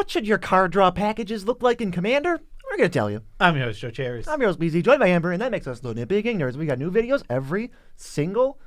What should your card draw packages look like in Commander? We're going to tell you. I'm your host, Joe Cherries. I'm your host, BZ, joined by Amber, and that makes us the Nitpicking Nerds. We got new videos every single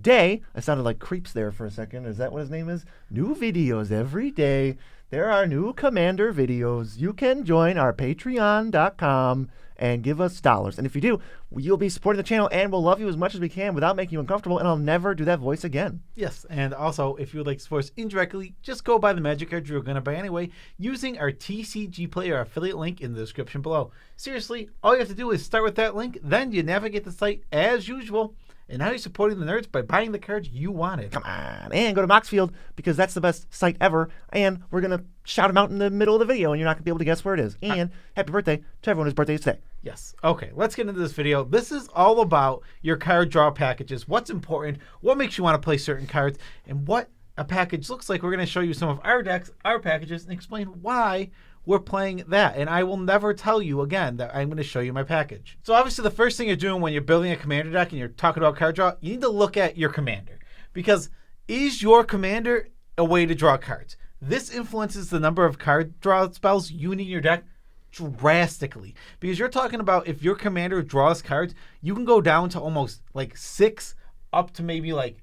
day. I sounded like Creeps there for a second. Is that what his name is? New videos every day. There are new Commander videos. You can join our Patreon.com and give us dollars. And if you do, you'll be supporting the channel, and we'll love you as much as we can without making you uncomfortable, and I'll never do that voice again. Yes, and also, if you would like to support us indirectly, just go buy the magic cards you were going to buy anyway using our TCG Player affiliate link in the description below. Seriously, all you have to do is start with that link, then you navigate the site as usual, and now you're supporting the nerds by buying the cards you wanted. Come on. And go to Moxfield, because that's the best site ever, and we're going to shout them out in the middle of the video, and you're not going to be able to guess where it is. And happy birthday to everyone whose birthday is today. Yes. Okay, let's get into this video. This is all about your card draw packages, what's important, what makes you want to play certain cards, and what a package looks like. We're going to show you some of our decks, our packages, and explain why we're playing that. And I will never tell you again that I'm going to show you my package. So obviously the first thing you're doing when you're building a commander deck and you're talking about card draw, you need to look at your commander. Because is your commander a way to draw cards? This influences the number of card draw spells you need in your deck drastically. Because you're talking about if your commander draws cards, you can go down to almost like 6 up to maybe like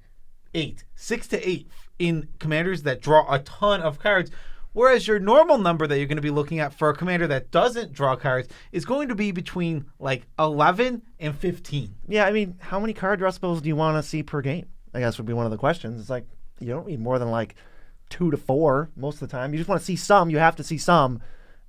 8. 6 to 8 in commanders that draw a ton of cards. Whereas your normal number that you're going to be looking at for a commander that doesn't draw cards is going to be between like 11 and 15. Yeah, I mean, how many card draw spells do you want to see per game? I guess would be one of the questions. It's like, you don't need more than like 2 to 4 most of the time. You just want to see some. You have to see some.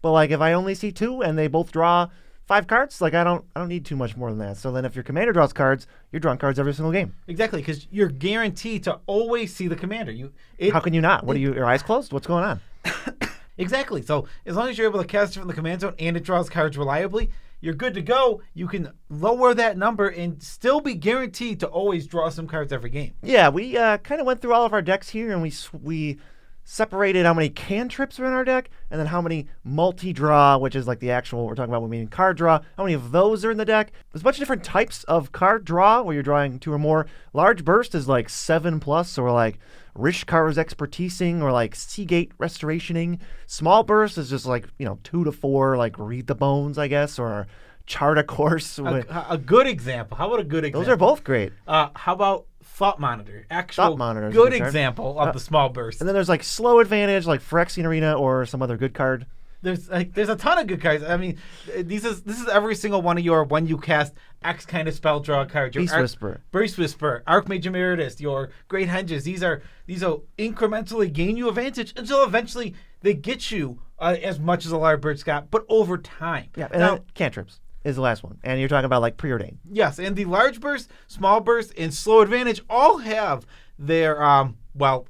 But like if I only see 2 and they both draw 5 cards, like I don't need too much more than that. So then if your commander draws cards, you're drawing cards every single game. Exactly, because you're guaranteed to always see the commander. How can you not? What are your eyes closed? What's going on? Exactly. So as long as you're able to cast it from the command zone and it draws cards reliably, you're good to go. You can lower that number and still be guaranteed to always draw some cards every game. Yeah, we kind of went through all of our decks here, and we separated how many cantrips are in our deck, and then how many multi-draw, which is like the actual, we're talking about when we mean card draw, how many of those are in the deck. There's a bunch of different types of card draw where you're drawing 2 or more. Large Burst is like 7+, or like Rishkar's Expertising, or like Seagate Restorationing. Small Burst is just like, 2 to 4, like Read the Bones, I guess, or Chart a Course. A good example. How about a good example? Those are both great. How about Thought Monitor? Thought Monitor. Good example of the small burst. And then there's like Slow Advantage, like Phyrexian Arena, or some other good card. There's a ton of good cards. I mean, this is every single one of your when you cast X kind of spell draw cards. Beast Whisperer, Archmage Emeritus, your Great Henges. These are incrementally gain you advantage until eventually they get you as much as a large bird got, but over time. Yeah, and now, then cantrips is the last one. And you're talking about like Preordain. Yes, and the large burst, small burst, and slow advantage all have their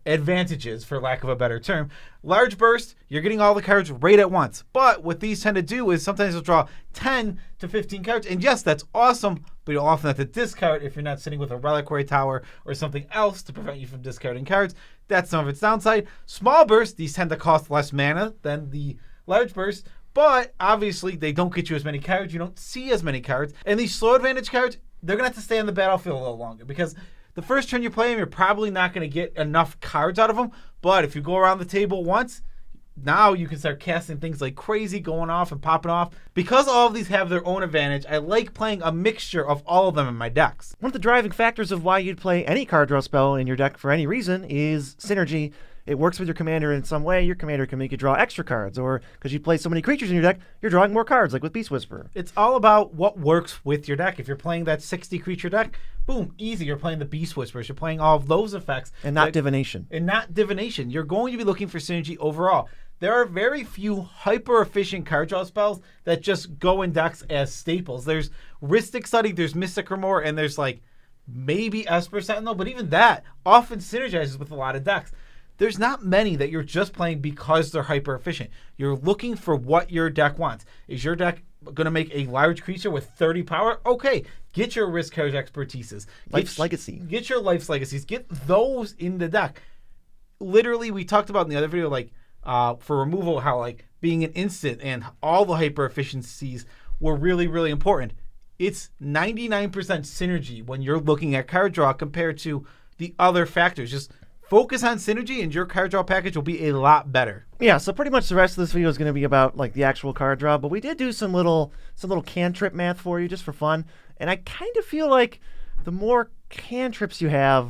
advantages, for lack of a better term. Large burst, you're getting all the cards right at once. But what these tend to do is sometimes you'll draw 10 to 15 cards. And yes, that's awesome, but you'll often have to discard if you're not sitting with a Reliquary Tower or something else to prevent you from discarding cards. That's some of its downside. Small burst, these tend to cost less mana than the large burst. But obviously, they don't get you as many cards. You don't see as many cards. And these slow advantage cards, they're going to have to stay on the battlefield a little longer, because the first turn you play them, you're probably not going to get enough cards out of them. But if you go around the table once, now you can start casting things like crazy, going off and popping off. Because all of these have their own advantage, I like playing a mixture of all of them in my decks. One of the driving factors of why you'd play any card draw spell in your deck for any reason is synergy. It works with your commander in some way. Your commander can make you draw extra cards, or because you play so many creatures in your deck, you're drawing more cards, like with Beast Whisperer. It's all about what works with your deck. If you're playing that 60 creature deck, boom, easy. You're playing the Beast Whisperers. You're playing all of those effects. And not divination. You're going to be looking for synergy overall. There are very few hyper-efficient card draw spells that just go in decks as staples. There's Rhystic Study, there's Mystic Remore, and there's like maybe Esper Sentinel, but even that often synergizes with a lot of decks. There's not many that you're just playing because they're hyper efficient. You're looking for what your deck wants. Is your deck going to make a large creature with 30 power? Okay, get your Rishkar's Expertises. Life's Legacy. Get your Life's Legacies. Get those in the deck. Literally, we talked about in the other video, like for removal, how like being an instant and all the hyper efficiencies were really, really important. It's 99% synergy when you're looking at card draw compared to the other factors. Just focus on synergy, and your card draw package will be a lot better. Yeah, so pretty much the rest of this video is going to be about like the actual card draw, but we did do some little cantrip math for you just for fun, and I kind of feel like the more cantrips you have,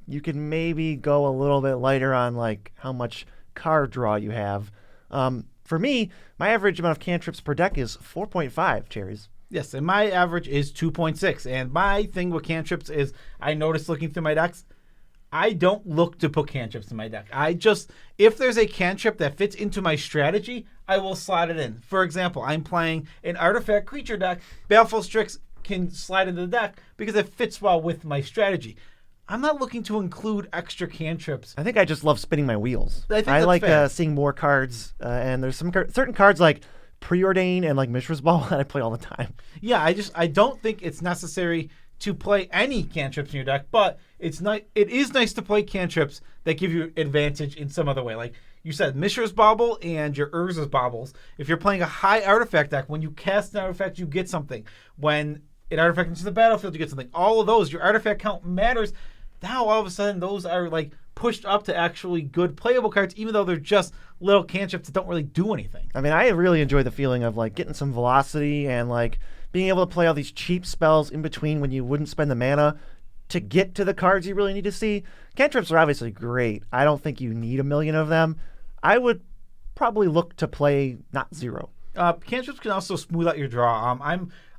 you can maybe go a little bit lighter on like how much card draw you have. For me, my average amount of cantrips per deck is 4.5 cherries. Yes, and my average is 2.6. And my thing with cantrips is I noticed looking through my decks, I don't look to put cantrips in my deck. If there's a cantrip that fits into my strategy, I will slot it in. For example, I'm playing an artifact creature deck. Baleful Strix can slide into the deck because it fits well with my strategy. I'm not looking to include extra cantrips. I think I just love spinning my wheels. I like seeing more cards, and there's some certain cards like Preordain and like Mishra's Ball that I play all the time. Yeah, I don't think it's necessary to play any cantrips in your deck, but it is nice to play cantrips that give you advantage in some other way. Like you said, Mishra's Bauble and your Urza's Baubles. If you're playing a high artifact deck, when you cast an artifact, you get something. When an artifact into the battlefield, you get something. All of those, your artifact count matters. Now, all of a sudden, those are like pushed up to actually good playable cards, even though they're just little cantrips that don't really do anything. I mean, I really enjoy the feeling of like getting some velocity and like being able to play all these cheap spells in between when you wouldn't spend the mana to get to the cards you really need to see. Cantrips are obviously great. I don't think you need a million of them. I would probably look to play not 0. Cantrips can also smooth out your draw.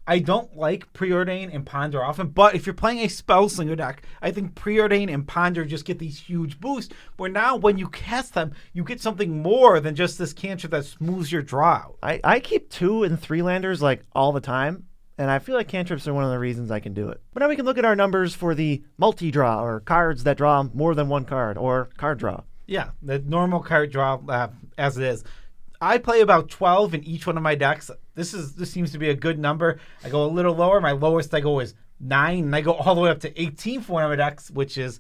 I don't like Preordain and Ponder often, but if you're playing a Spellslinger deck, I think Preordain and Ponder just get these huge boosts, where now when you cast them, you get something more than just this cantrip that smooths your draw out. I keep 2 and 3 landers like all the time, and I feel like cantrips are one of the reasons I can do it. But now we can look at our numbers for the multi-draw, or cards that draw more than one card, or card draw. Yeah, the normal card draw as it is. I play about 12 in each one of my decks. This seems to be a good number. I go a little lower. My lowest I go is 9, and I go all the way up to 18 for one of my decks, which is,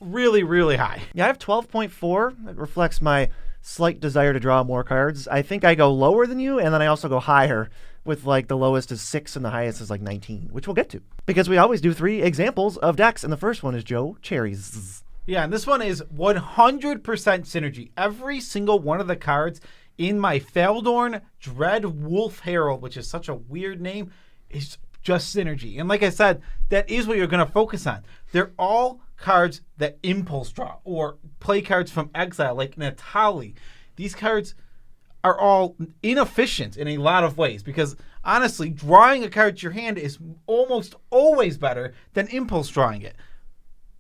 really, really high. Yeah, I have 12.4. It reflects my slight desire to draw more cards. I think I go lower than you, and then I also go higher with like the lowest is 6 and the highest is like 19, which we'll get to. Because we always do 3 examples of decks, and the first one is Joe Cherries. Yeah, and this one is 100% synergy. Every single one of the cards in my Faldorn Dread Wolf Herald, which is such a weird name, is just synergy. And like I said, that is what you're going to focus on. They're all cards that impulse draw or play cards from exile, like Natali. These cards are all inefficient in a lot of ways because, honestly, drawing a card to your hand is almost always better than impulse drawing it.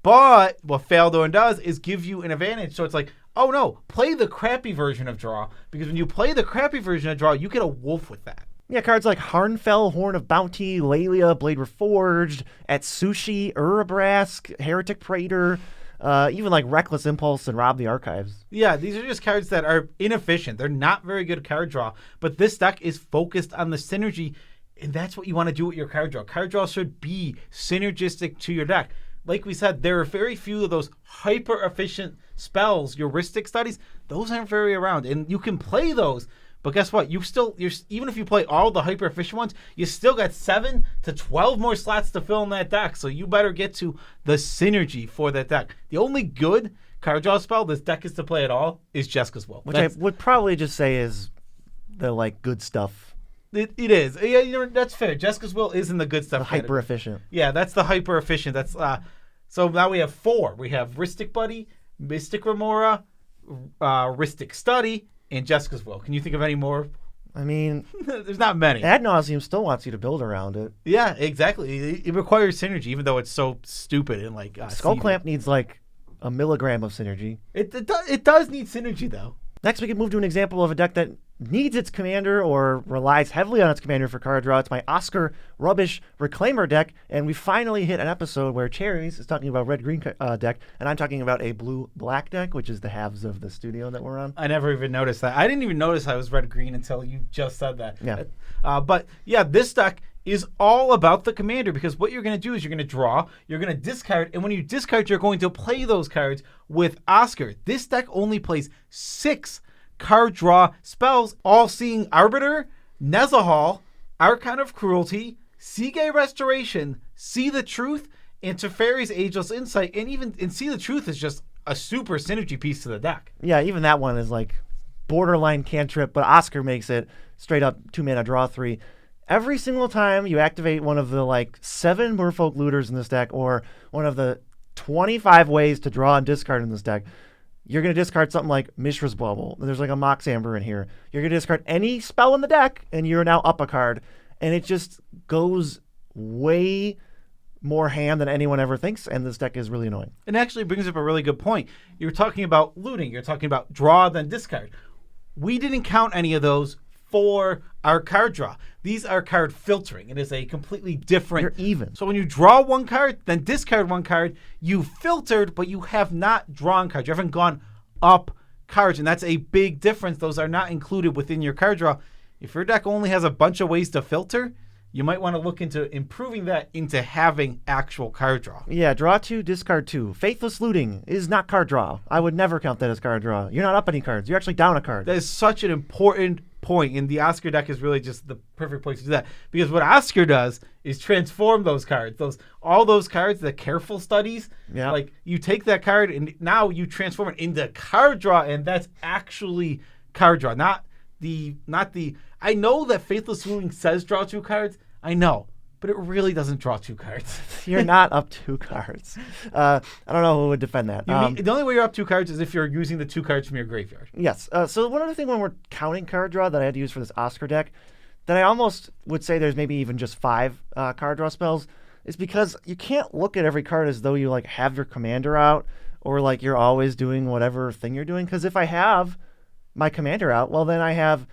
But what Faldorn does is give you an advantage. So it's like, oh no, play the crappy version of draw, because when you play the crappy version of draw, you get a wolf with that. Yeah, cards like Harnfell, Horn of Bounty, Lelia, Blade Reforged, Atsushi, Urabrask, Heretic Praetor, even like Reckless Impulse and Rob the Archives. Yeah, these are just cards that are inefficient. They're not very good card draw, but this deck is focused on the synergy, and that's what you want to do with your card draw. Card draw should be synergistic to your deck. Like we said, there are very few of those hyper-efficient spells, heuristic studies. Those aren't very around, and you can play those. But guess what? Even if you play all the hyper-efficient ones, you still got 7 to 12 more slots to fill in that deck. So you better get to the synergy for that deck. The only good card draw spell this deck is to play at all is Jeska's Will. Which I would probably just say is the like good stuff. It is. Yeah, that's fair. Jeska's Will is in the good stuff. The hyper efficient. Yeah, that's the hyper efficient. That's so now we have 4. We have Rhystic Buddy, Mystic Remora, Rhystic Study, and Jeska's Will. Can you think of any more? I mean, there's not many. Ad Nauseam still wants you to build around it. Yeah, exactly. It requires synergy, even though it's so stupid and like. Skull Clamp needs like a milligram of synergy. It does need synergy though. Next, we can move to an example of a deck that needs its commander or relies heavily on its commander for card draw. It's my Oscar Rubbish Reclaimer deck, and we finally hit an episode where Cherries is talking about red-green deck, and I'm talking about a blue-black deck, which is the halves of the studio that we're on. I never even noticed that. I didn't even notice I was red-green until you just said that. Yeah. But yeah, this deck is all about the commander, because what you're going to do is you're going to draw, you're going to discard, and when you discard, you're going to play those cards with Oscar. This deck only plays 6 card draw spells: All-Seeing Arbiter, Nezahal, Archon of Cruelty, Seagay Restoration, See the Truth, and Teferi's Ageless Insight. And See the Truth is just a super synergy piece to the deck. Yeah, even that one is like borderline cantrip, but Oscar makes it straight up 2-mana draw 3. Every single time you activate one of the like 7 Merfolk Looters in this deck, or one of the 25 ways to draw and discard in this deck, you're going to discard something like Mishra's Bubble. There's like a Mox Amber in here. You're going to discard any spell in the deck, and you're now up a card. And it just goes way more ham than anyone ever thinks, and this deck is really annoying. It actually brings up a really good point. You're talking about looting. You're talking about draw, then discard. We didn't count any of those for our card draw. These are card filtering. It is a completely different... You're even. So when you draw one card, then discard one card, you filtered, but you have not drawn cards. You haven't gone up cards, and that's a big difference. Those are not included within your card draw. If your deck only has a bunch of ways to filter, you might want to look into improving that into having actual card draw. Yeah, draw 2, discard 2. Faithless Looting is not card draw. I would never count that as card draw. You're not up any cards. You're actually down a card. That is such an important point, and the Oscar deck is really just the perfect place to do that. Because what Oscar does is transform those cards. All those cards, the careful studies, like you take that card and now you transform it into card draw, and that's actually card draw. Not the I know that Faithless Looting says draw 2 cards. I know, but it really doesn't draw 2 cards. You're not up 2 cards. I don't know who would defend that. The only way you're up 2 cards is if you're using the 2 cards from your graveyard. Yes. So one other thing when we're counting card draw that I had to use for this Oscar deck, that I almost would say there's maybe even just 5 card draw spells, is because you can't look at every card as though you like have your commander out, or like you're always doing whatever thing you're doing. Because if I have my commander out, well, then I have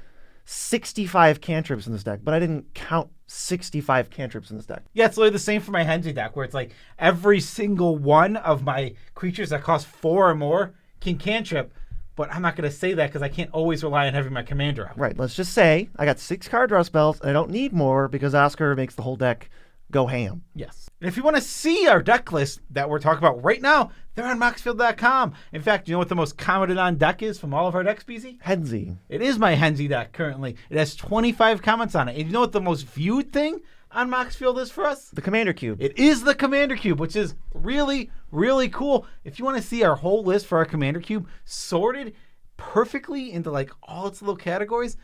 65 cantrips in this deck, but I didn't count 65 cantrips in this deck. Yeah, it's literally the same for my Henry deck, where it's like every single one of my creatures that cost 4 or more can cantrip, but I'm not going to say that because I can't always rely on having my commander out. Right, let's just say I got 6 card draw spells, and I don't need more because Oscar makes the whole deck go ham. Yes. And if you want to see our deck list that we're talking about right now, they're on Moxfield.com. In fact, you know what the most commented on deck is from all of our decks, BZ? Henzy. It is my Henzy deck currently. It has 25 comments on it. And you know what the most viewed thing on Moxfield is for us? The Commander Cube. It is the Commander Cube, which is really, really cool. If you want to see our whole list for our Commander Cube sorted perfectly into like all its little categories,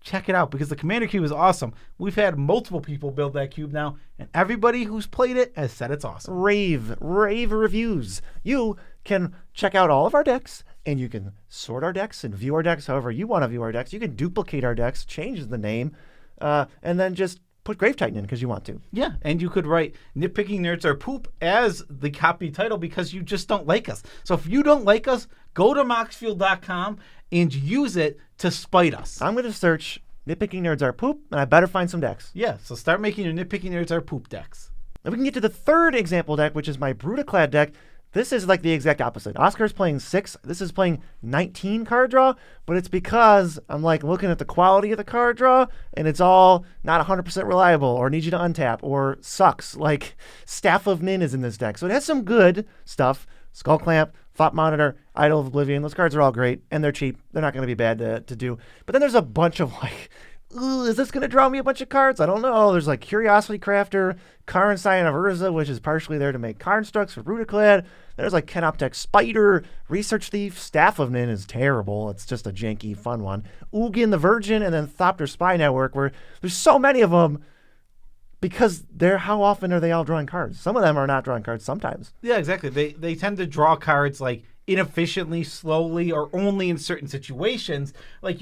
check it out because the Commander Cube is awesome. We've had multiple people build that cube now, and everybody who's played it has said it's awesome. Rave reviews. You can check out all of our decks, and you can sort our decks and view our decks however you want to view our decks. You can duplicate our decks, change the name, and then just put Grave Titan in because you want to. Yeah, and you could write Nitpicking Nerds Are Poop as the copy title because you just don't like us. So if you don't like us, go to Moxfield.com and use it to spite us. I'm going to search Nitpicking Nerds Are Poop, and I better find some decks. Yeah, so start making your Nitpicking Nerds Are Poop decks. Now we can get to the third example deck, which is my Brutaclad deck. This is like the exact opposite. Oscar's playing 6. This is playing 19 card draw, but it's because I'm like looking at the quality of the card draw, and it's all not 100% reliable, or needs you to untap, or sucks. Like Staff of Nin is in this deck. So it has some good stuff. Skull Clamp, Thought Monitor, Idol of Oblivion. Those cards are all great, and they're cheap. They're not going to be bad to do. But then there's a bunch of like, is this going to draw me a bunch of cards? I don't know. There's like Curiosity Crafter, Karn Scion of Urza, which is partially there to make constructs for Brutaclad. There's like Kenoptech Spider, Research Thief, Staff of Nin is terrible. It's just a janky, fun one. Ugin the Virgin, and then Thopter Spy Network, where there's so many of them because how often are they all drawing cards? Some of them are not drawing cards sometimes. Yeah, exactly. They tend to draw cards like inefficiently, slowly, or only in certain situations. Like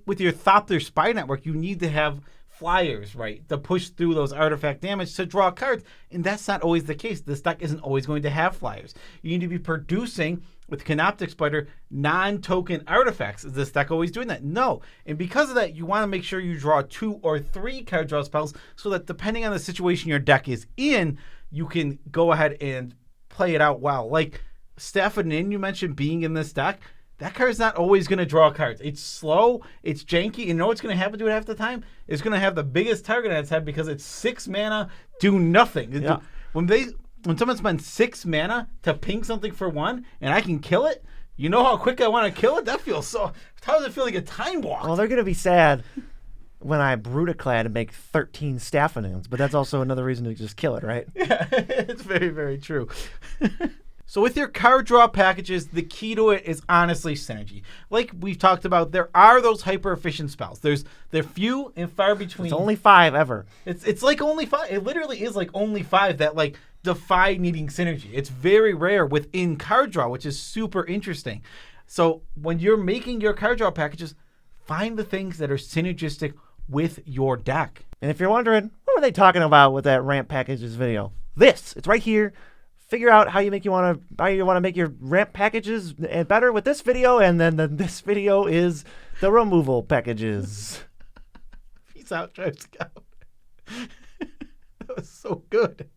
with your Thopter Spy Network, you need to have flyers, right, to push through those artifact damage to draw cards, and that's not always the case. This deck isn't always going to have flyers. You need to be producing with Canoptic Spider non-token artifacts. Is this deck always doing that? No. And because of that, you want to make sure you draw 2 or 3 card draw spells so that depending on the situation your deck is in, you can go ahead and play it out well. Like Staff of Nin, you mentioned being in this deck. That card's not always going to draw cards. It's slow, it's janky, and you know what's going to happen to it half the time? It's going to have the biggest target on its head because it's 6 mana, do nothing. Yeah. When someone spends 6 mana to ping something for 1, and I can kill it, you know how quick I want to kill it? That feels so... How does it feel like a time walk? Well, they're going to be sad when I Brutaclad and make 13 Staffanins, but that's also another reason to just kill it, right? Yeah, it's very, very true. So with your card draw packages, the key to it is honestly synergy. Like we've talked about, there are those hyper efficient spells. They're few and far between. It's only 5 ever. It's like only 5. It literally is like only 5 that like defy needing synergy. It's very rare within card draw, which is super interesting. So when you're making your card draw packages, find the things that are synergistic with your deck. And if you're wondering, what were they talking about with that ramp packages video? It's right here. Figure out how you want to make your ramp packages better with this video, and then this video is the removal packages. Peace out, Tribe Scout. That was so good.